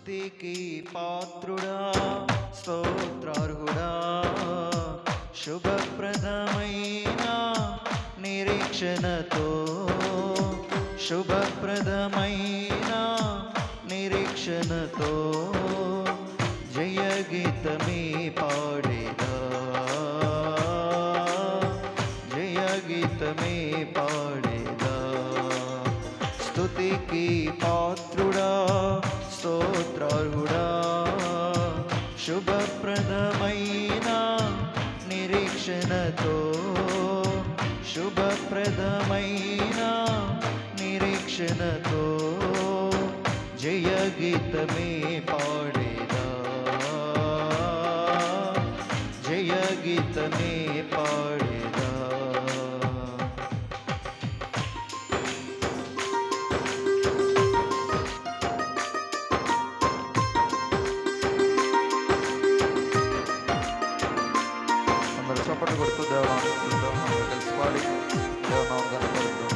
స్తుతికి పాత్రుడా స్తోత్రార్హుడా శుభప్రదమైన నిరీక్షణతో శుభప్రదమైన నిరీక్షణతో జయగీతమే పాడేదా జయగీతమే పాడేదా స్తుతికి పాత్రుడా స్తోత్రార్హుడా శుభప్రదమైన నిరీక్షణతో శుభప్రదమైన నిరీక్షణతో జయగీతమే పాడేదా జయగీతమే పాడేదా చప్పట్లు కొడుతూ దేవనామం కలిసి పాడి దేవనామం కనపడుతూ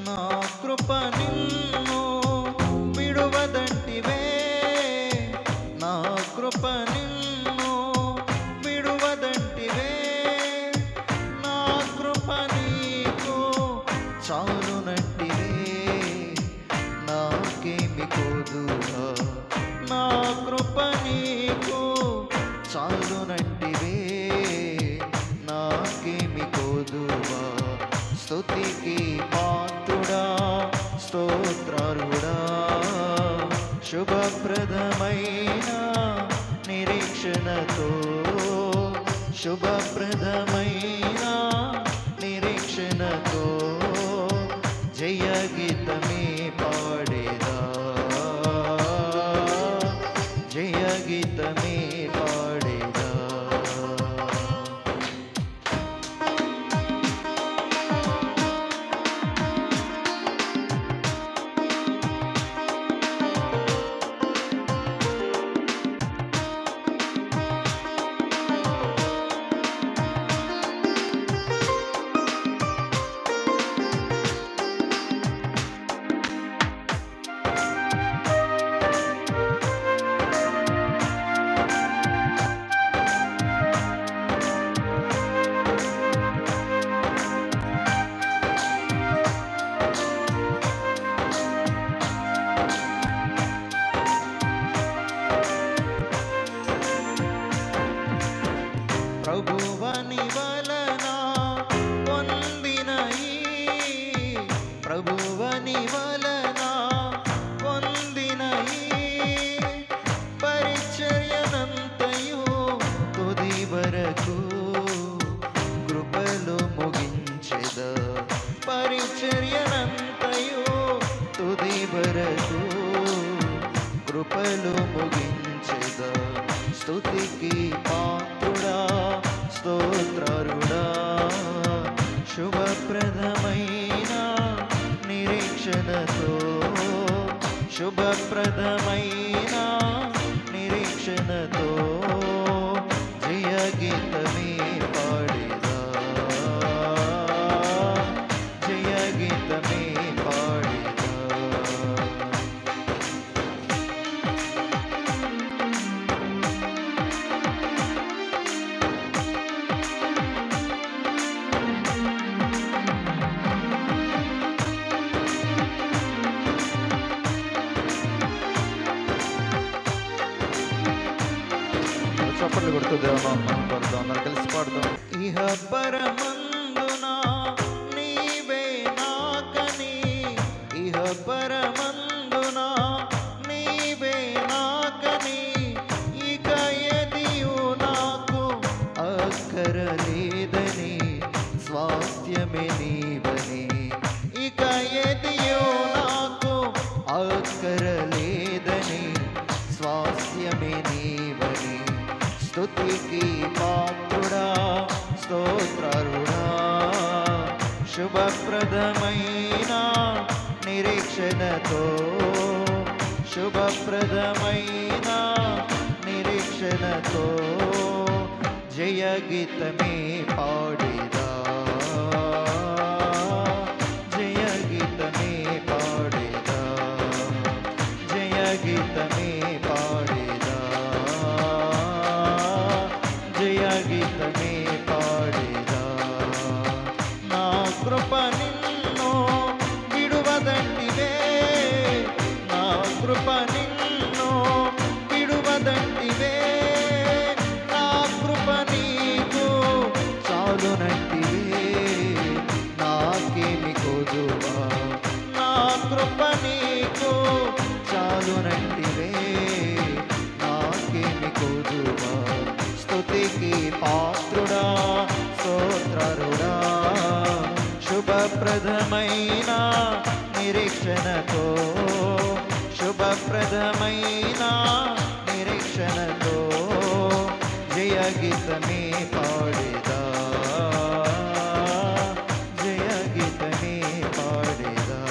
నా కృప నిన్ను విడువదంటివే నా కృప నిన్ను విడువదంటివే నా కృప నీకు చాలునంటివే నాకేమి కోదురా నా కృప నీకు చాలునంటివే నాకేమి కోదువా స్తుతికి పాత్రుడా స్తోత్రార్హుడా శుభప్రదమైన నిరీక్షణతో శుభప్రదమైన నిరీక్షణతో జయగీతమే పాడేదా జయగీతమే పాడేదా ప్రభువని వలన పొందినయి ప్రభువని వలన పొందినయి పరిచర్యనంతయు తుది వరకు కృపలు ముగించెద పరిచర్యనంతయు తుది వరకు కృపలు ముగించెద స్తుతికి పాత్రుడా స్తోత్రార్హుడా శుభప్రదమైన నిరీక్షణతో శుభప్రదమైన నిరీక్షణతో జయగీతమే పాడేదా జయగీతమే పాడేదా చప్పట్లు కొడుతూ దేవనామం పాడుదాం అందరూ కలిసి పాడుదాం ఇహ పరమందున నీవే నాకని ఇహ పరమందున నీవే నాకని ఇక ఎదియు నాకు అక్కరలేదని స్వాస్థ్యమే నీవని ఇక ఎదియు నాకు అక్కరలేదని స్వాస్థ్యమే నీవని స్తుతికి పాత్రుడా స్తోత్రార్హుడా శుభప్రదమైన నిరీక్షణతో శుభప్రదమైన నిరీక్షణతో జయగీతమే పాడేదా జయగీతమే పాడేదా జయగీతమే పాడేదా జయగీతమే పాడేదా నా కృప నిన్ను విడువదంటివే నా కృప నిన్ను విడువదంటివే నా కృప నీకు చాలునంటివే నాకేమి కొదువా నా కృప నీకు చాలునంటివే నాకేమి కొదువా స్తుతికి పాత్రుడా స్తోత్రుడా శుభప్రదమైన నిరీక్షణతో శుభప్రదమైన నిరీక్షణతో జయగీతమే పాడేదా జయగీతమే పాడేదా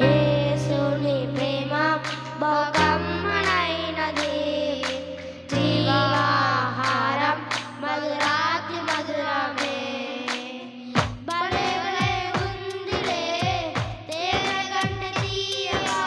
యేసుని ప్రేమ బహుకమ్మనైనది జీవాహారం మధురాతి మధురమే భలే భలే ఉందిలే తేనె కంటే తీయగా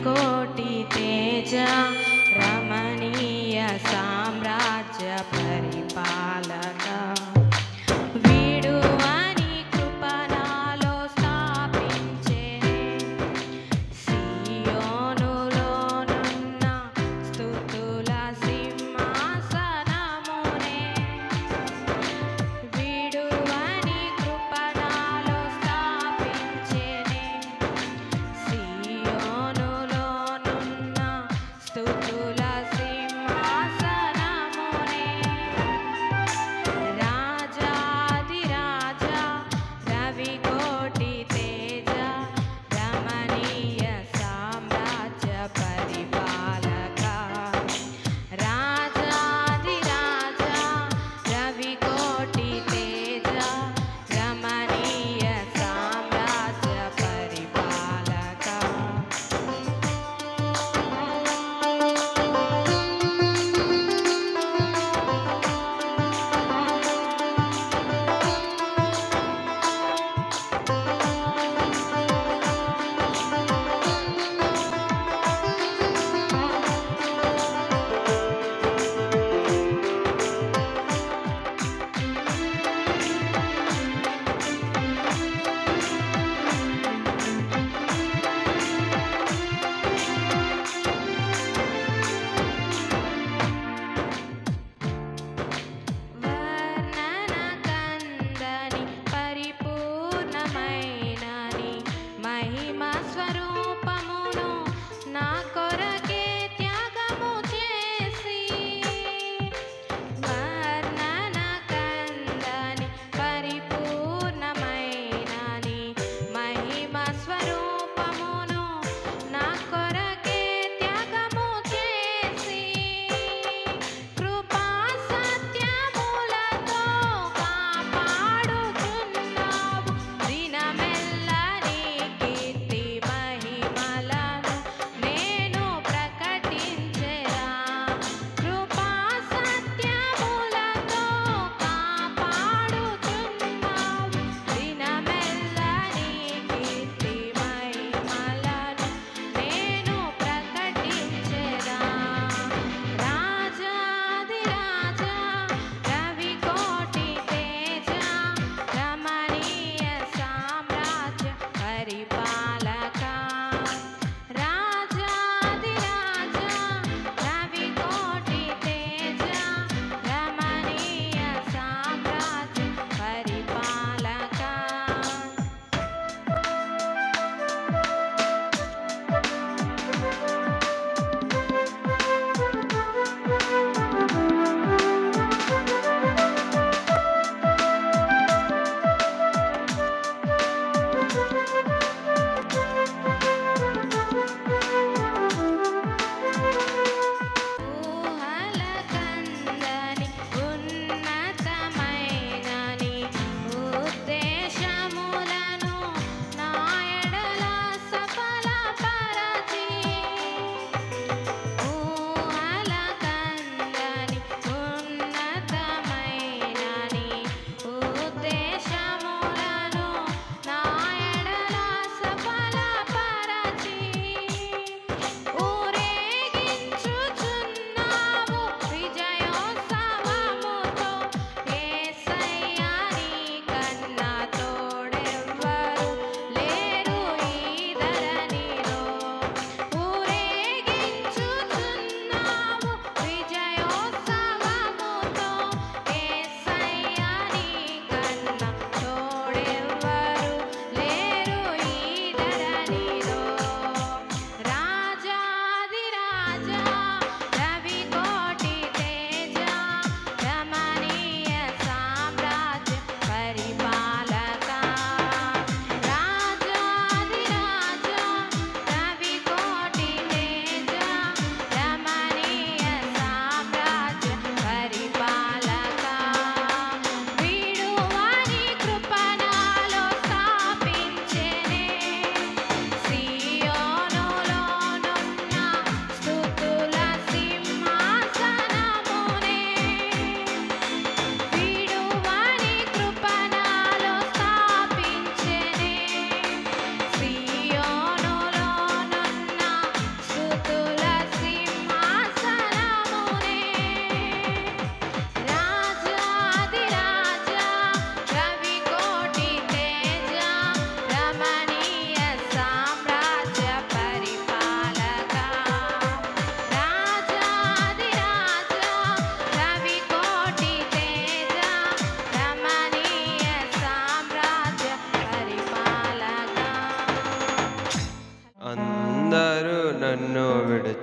కోటి తేజ రమణీయ సామ్రాజ్య పరిపాలక వీడువని కృపణాలో స్థాపించే సియోనులోనున్న స్తుతుల సింహాసనమునే వీడువని కృపణాలో స్థాపించేనే సియోనులోనున్న స్తుతుల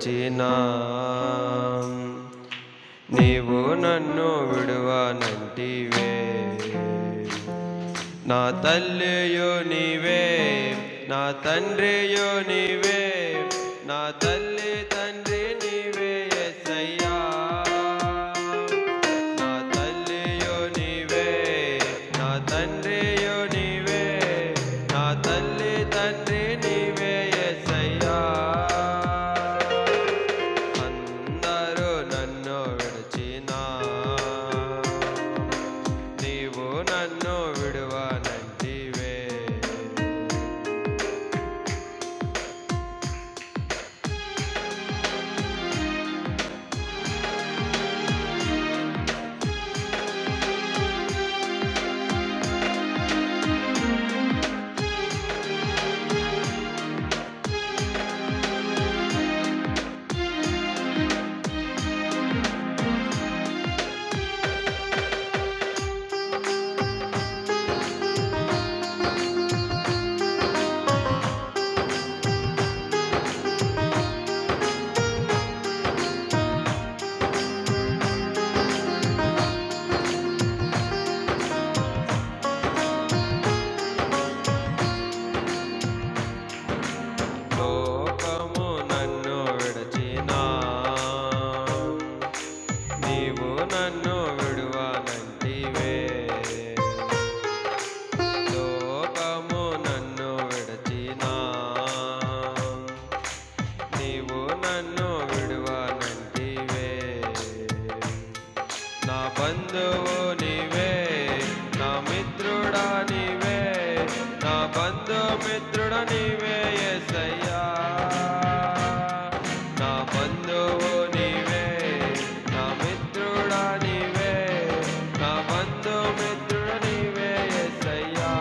విడచినా నీవు నన్ను విడువనంటివే. నా తల్లియో నీవే, నా తండ్రియో నీవే, నా తల్లి తండ్రి నీవే యేసయ్యా. నా తల్లియో నీవే, నా తండ్రియో నీవే, నా తల్లి తండ్రి నీవే యేసయ్యా. అందరూ నన్ను విడిచినా నీవు నన్ను విడువనంటివే. లోకము నన్ను విడచినా నీవు నన్ను విడువనంటివే. లోకము నన్ను విడచినా నీవు నన్ను విడువనంటివే. నా బంధువు నీవే, నా మిత్రుడా నీవే, నా బంధుమిత్రుడా నీవే యేసయ్యా. నా బంధువు నీవే, నా మిత్రుడా నీవే, నా బంధుమిత్రుడా నీవే యేసయ్యా.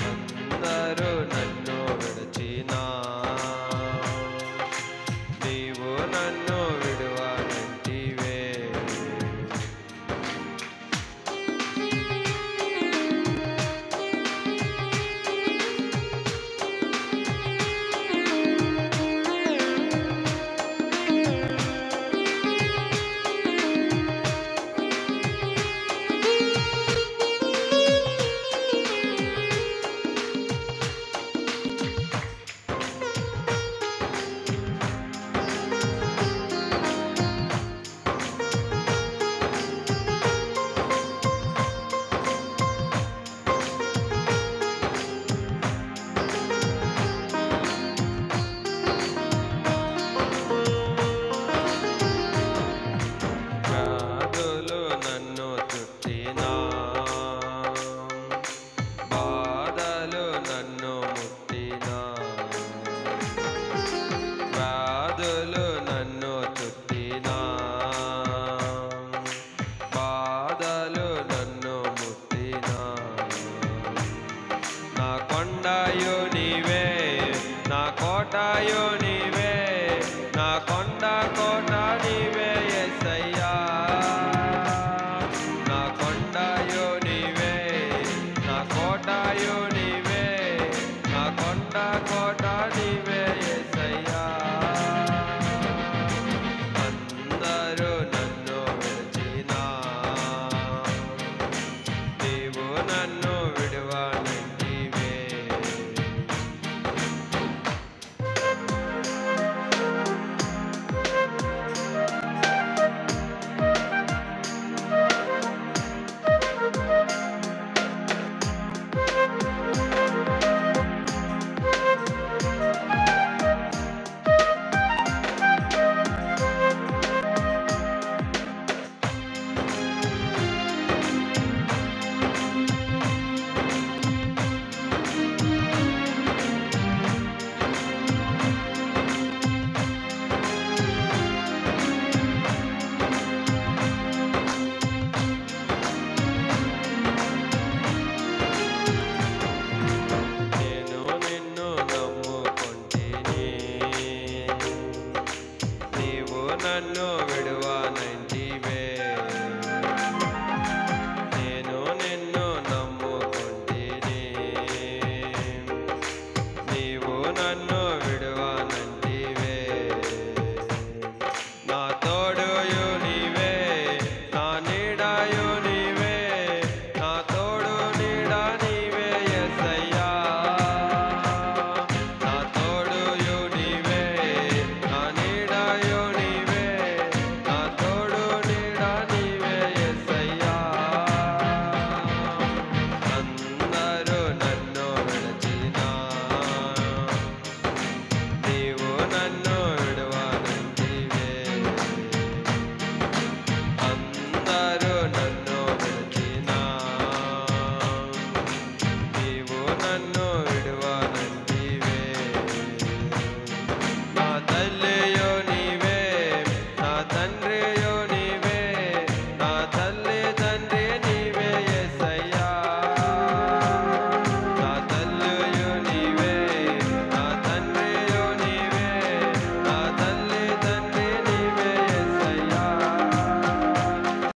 అందరూ నన్ను విడిచినా నీవు నన్ను విడువనంటివే. వ్యాధులు నన్ను చుట్టినా, బాధలు నన్ను ముట్టినా. వ్యాధులు నన్ను చుట్టినా, బాధలు నన్ను ముట్టినా. నా కొండయో నీవే, నా కోటయో